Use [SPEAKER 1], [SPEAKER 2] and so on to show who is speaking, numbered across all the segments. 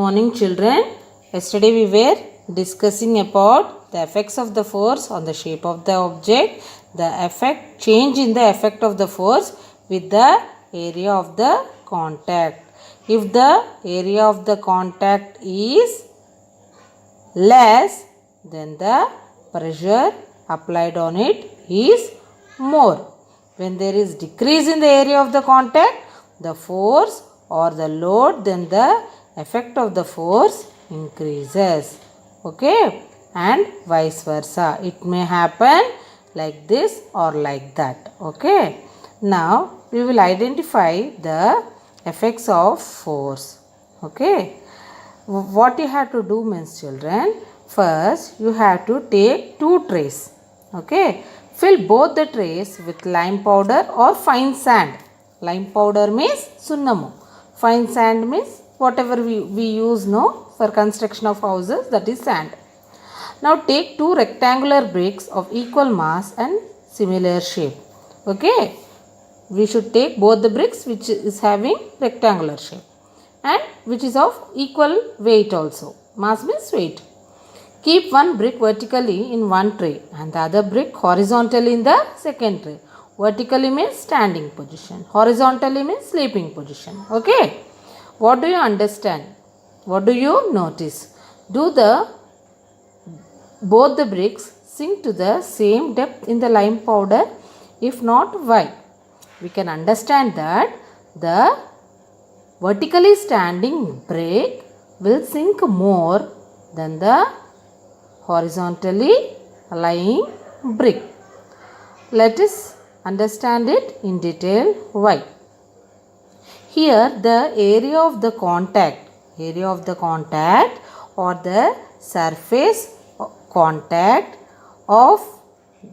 [SPEAKER 1] Morning children. Yesterday we were discussing about the effects of the force on the shape of the object, the change in the effect of the force with the area of the contact. If the area of the contact is less, then the pressure applied on it is more. When there is decrease in the area of the contact, the force or the load, then the effect of the force increases. Okay, and vice versa. It may happen like this or like that. Okay, now we will identify the effects of force. Okay, what you have to do means, children, first you have to take two trays. Okay, fill both the trays with lime powder or fine sand. Lime powder means sunnamu. Fine sand means whatever we use now for construction of houses, that is sand. Now take two rectangular bricks of equal mass and similar shape. Okay, we should take both the bricks which is having rectangular shape and which is of equal weight also. Mass means weight. Keep one brick vertically in one tray and the other brick horizontally in the second tray. Vertically means standing position. Horizontally means sleeping position. Okay. What do you understand? What do you notice? Do both the bricks sink to the same depth in the lime powder? If not, why? We can understand that the vertically standing brick will sink more than the horizontally lying brick. Let us understand it in detail. Why? Here the area of the contact or the surface contact of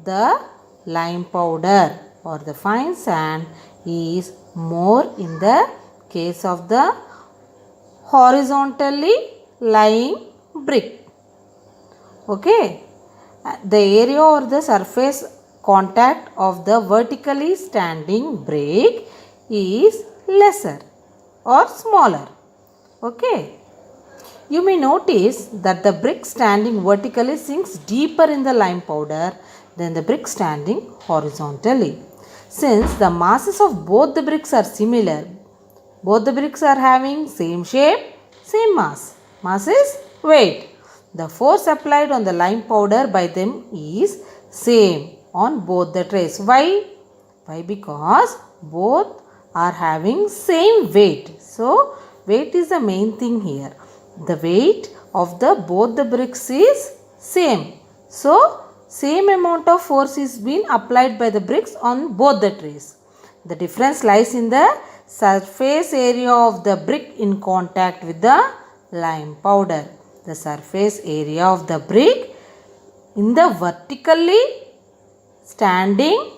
[SPEAKER 1] the lime powder or the fine sand is more in the case of the horizontally lying brick. Okay, the area or the surface contact of the vertically standing brick is lesser or smaller. Okay, you may notice that the brick standing vertically sinks deeper in the lime powder than the brick standing horizontally. Since the masses of both the bricks are similar, both the bricks are having same shape, same mass. Mass is weight. The force applied on the lime powder by them is same on both the trays. Why? Why? Because both are having same weight. So weight is the main thing here. The weight of both the bricks is same. So same amount of force is being applied by the bricks on both the trays. The difference lies in the surface area of the brick in contact with the lime powder. The surface area of the brick in the vertically standing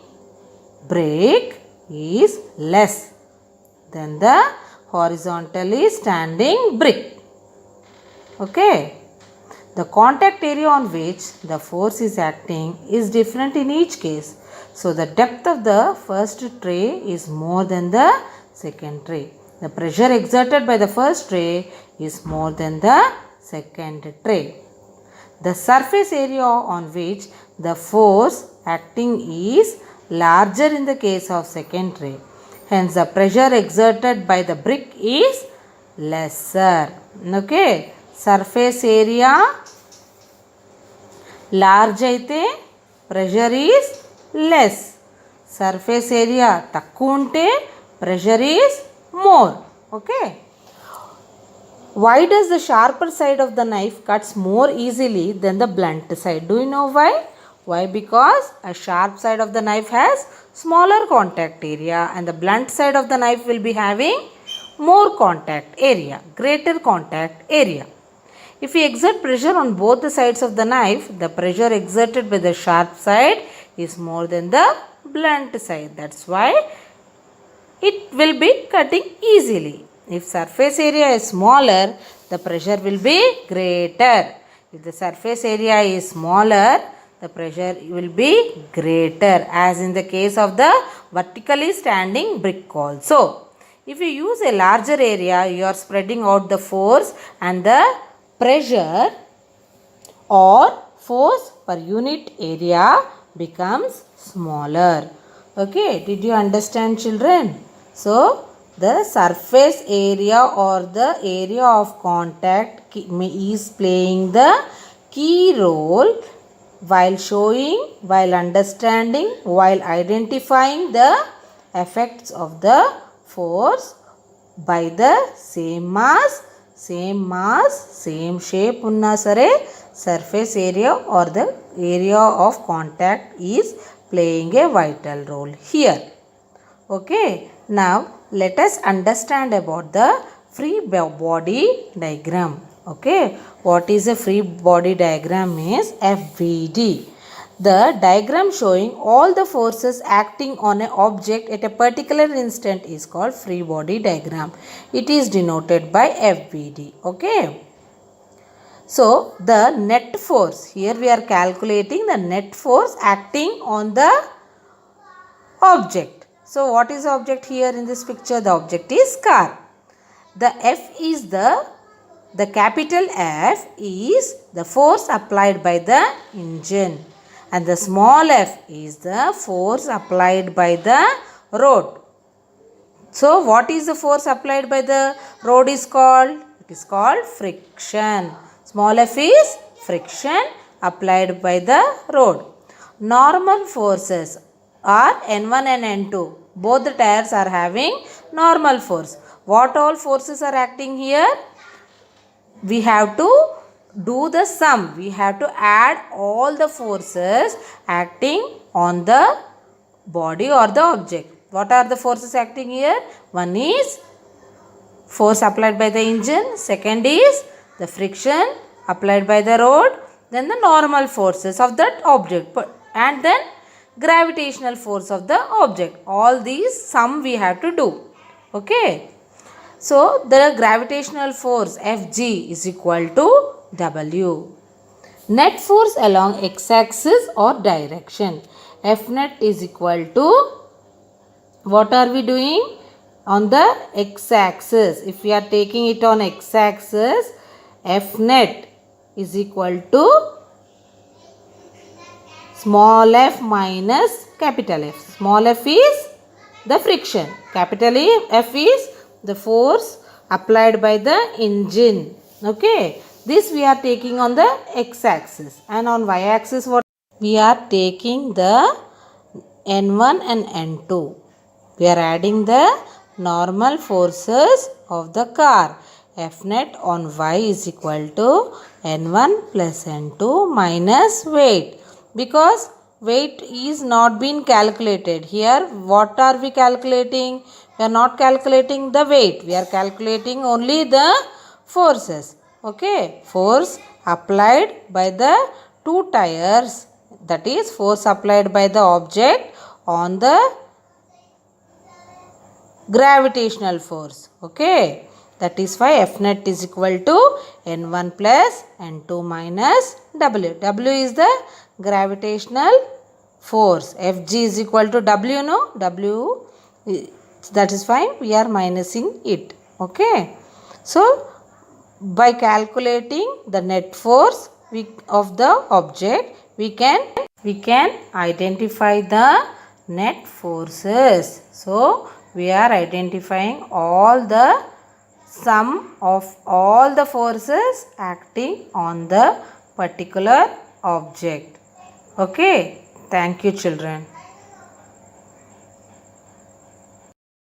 [SPEAKER 1] brick is less than the horizontally standing brick. Okay, the contact area on which the force is acting is different in each case. So the depth of the first tray is more than the second tray. The pressure exerted by the first tray is more than the second tray. The surface area on which the force acting is larger in the case of second tray. Hence the pressure exerted by the brick is lesser. Okay, surface area large అయితే pressure is less. Surface area తక్కువ ఉంటే pressure is more. Okay. Why does the sharper side of the knife cuts more easily than the blunt side? Do you know why? Why? Because a sharp side of the knife has smaller contact area and the blunt side of the knife will be having more contact area, greater contact area. If we exert pressure on both the sides of the knife, the pressure exerted by the sharp side is more than the blunt side. That's why it will be cutting easily. If surface area is smaller, the pressure will be greater. If the surface area is smaller, the pressure will be greater, as in the case of the vertically standing brick also. If you use a larger area, you are spreading out the force and the pressure or force per unit area becomes smaller. Okay, did you understand, children? So, the surface area or the area of contact is playing the key role while showing, while understanding, while identifying the effects of the force by the same mass, same shape unna sare surface area or the area of contact is playing a vital role here. Okay, now let us understand about the free body diagram. Okay, what is a free body diagram is FBD. The diagram showing all the forces acting on an object at a particular instant is called free body diagram. It is denoted by FBD. Okay. So, the net force, here we are calculating the net force acting on the object. So, what is the object here in this picture? The object is car. The F is the capital F is the force applied by the engine, and the small f is the force applied by the road. So, what is the force applied by the road is called? It is called friction. Small f is friction applied by the road. Normal forces are N1 and N2. Both the tires are having normal force. What all forces are acting here? We have to do the sum. We have to add all the forces acting on the body or the object. What are the forces acting here? One is force applied by the engine. Second is the friction applied by the road. Then the normal forces of that object. And then gravitational force of the object. All these sum we have to do. Okay. So, the gravitational force Fg is equal to W. Net force along x-axis or direction. F net is equal to, what are we doing? On the x-axis. If we are taking it on x-axis, F net is equal to small f minus capital F. Small f is the friction. Capital F is the force applied by the engine. Okay. This we are taking on the x-axis. And on y-axis what? We are taking the N1 and N2. We are adding the normal forces of the car. F net on y is equal to N1 plus N2 minus weight. Because weight is not been calculated. Here what are we calculating? We are not calculating the weight. We are calculating only the forces. Okay. Force applied by the two tires. That is force applied by the object on the gravitational force. Okay. That is why F net is equal to N1 plus N2 minus W. W is the gravitational force. Fg is equal to W, no? W, that is fine. We are minusing it. Okay. So, by calculating the net force of the object, we can identify the net forces. So, we are identifying all the sum of all the forces acting on the particular object. Okay. Thank you, children.